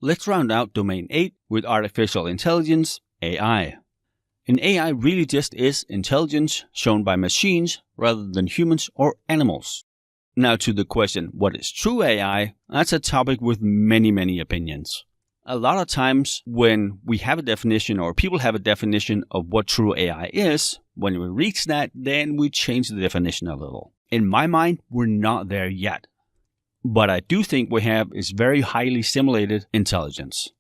Let's round out Domain 8 with Artificial Intelligence, AI. And AI really just is intelligence shown by machines rather than humans or animals. Now to the question, what is true AI? That's a topic with many opinions. A lot of times when we have a definition or people have a definition of what true AI is, when we reach that, then we change the definition a little. In my mind, we're not there yet. What I do think we have is very highly simulated intelligence.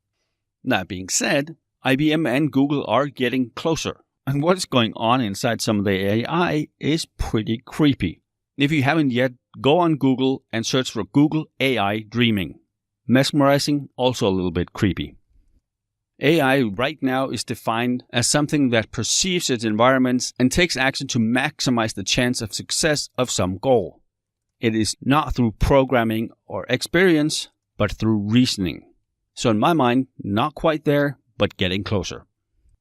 That being said, IBM and Google are getting closer. And what is going on inside some of the AI is pretty creepy. If you haven't yet, go on Google and search for Google AI Dreaming. Mesmerizing, also a little bit creepy. AI right now is defined as something that perceives its environments and takes action to maximize the chance of success of some goal. It is not through programming or experience, but through reasoning. So in my mind, not quite there, but getting closer.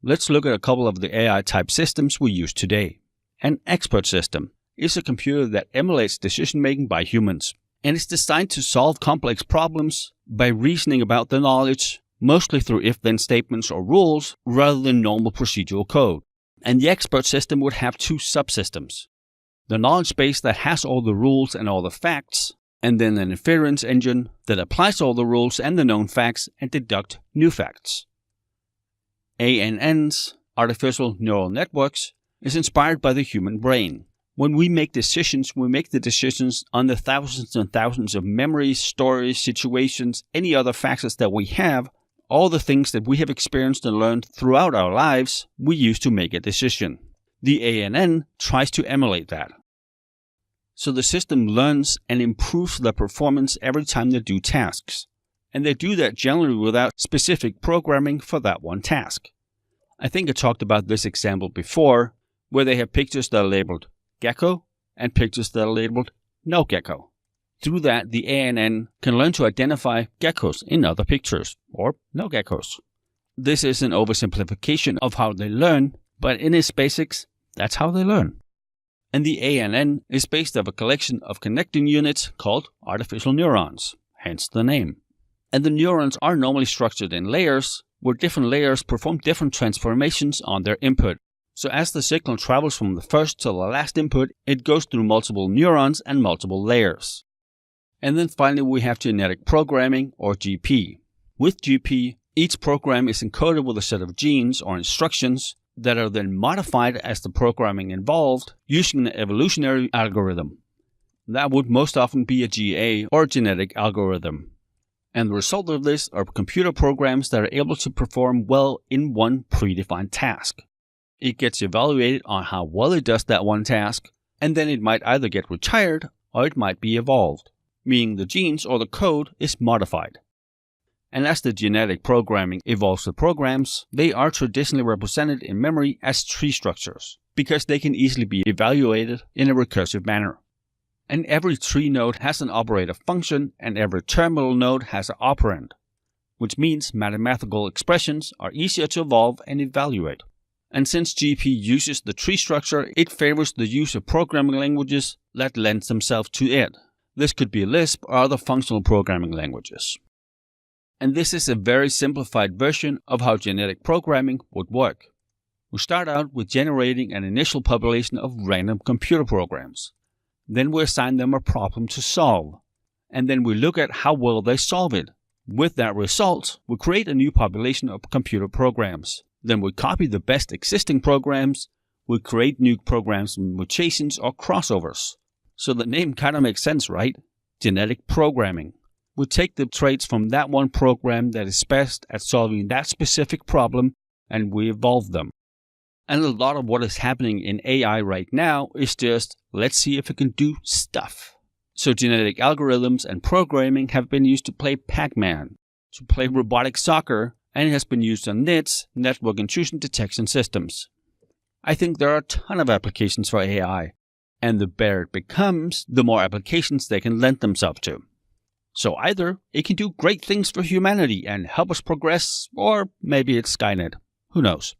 Let's look at a couple of the AI type systems we use today. An expert system is a computer that emulates decision making by humans, and it's designed to solve complex problems by reasoning about the knowledge, mostly through if-then statements or rules, rather than normal procedural code. And the expert system would have two subsystems. The knowledge base that has all the rules and all the facts, and then an inference engine that applies all the rules and the known facts and deduct new facts. ANNs, artificial neural networks, is inspired by the human brain. When we make decisions, we make the decisions on the thousands and thousands of memories, stories, situations, any other factors that we have, all the things that we have experienced and learned throughout our lives, we use to make a decision. The ANN tries to emulate that. So the system learns and improves their performance every time they do tasks. And they do that generally without specific programming for that one task. I think I talked about this example before, where they have pictures that are labeled gecko and pictures that are labeled no gecko. Through that, the ANN can learn to identify geckos in other pictures, or no geckos. This is an oversimplification of how they learn, but in its basics, that's how they learn. And the ANN is based on a collection of connecting units called artificial neurons, hence the name. And the neurons are normally structured in layers, where different layers perform different transformations on their input. So as the signal travels from the first to the last input, it goes through multiple neurons and multiple layers. And then finally we have genetic programming, or GP. With GP, each program is encoded with a set of genes or instructions that are then modified as the programming involved using an evolutionary algorithm. That would most often be a GA or genetic algorithm. And the result of this are computer programs that are able to perform well in one predefined task. It gets evaluated on how well it does that one task, and then it might either get retired or it might be evolved, meaning the genes or the code is modified. And as the genetic programming evolves the programs, they are traditionally represented in memory as tree structures, because they can easily be evaluated in a recursive manner. And every tree node has an operator function, and every terminal node has an operand, which means mathematical expressions are easier to evolve and evaluate. And since GP uses the tree structure, it favors the use of programming languages that lend themselves to it. This could be Lisp or other functional programming languages. And this is a very simplified version of how genetic programming would work. We start out with generating an initial population of random computer programs. Then we assign them a problem to solve. And then we look at how well they solve it. With that result, we create a new population of computer programs. Then we copy the best existing programs. We create new programs with mutations or crossovers. So the name kind of makes sense, right? Genetic programming. We take the traits from that one program that is best at solving that specific problem, and we evolve them. And a lot of what is happening in AI right now is just, let's see if it can do stuff. So genetic algorithms and programming have been used to play Pac-Man, to play robotic soccer, and it has been used on NITs, network intrusion detection systems. I think there are a ton of applications for AI, and the better it becomes, the more applications they can lend themselves to. So either it can do great things for humanity and help us progress, or maybe it's Skynet. Who knows?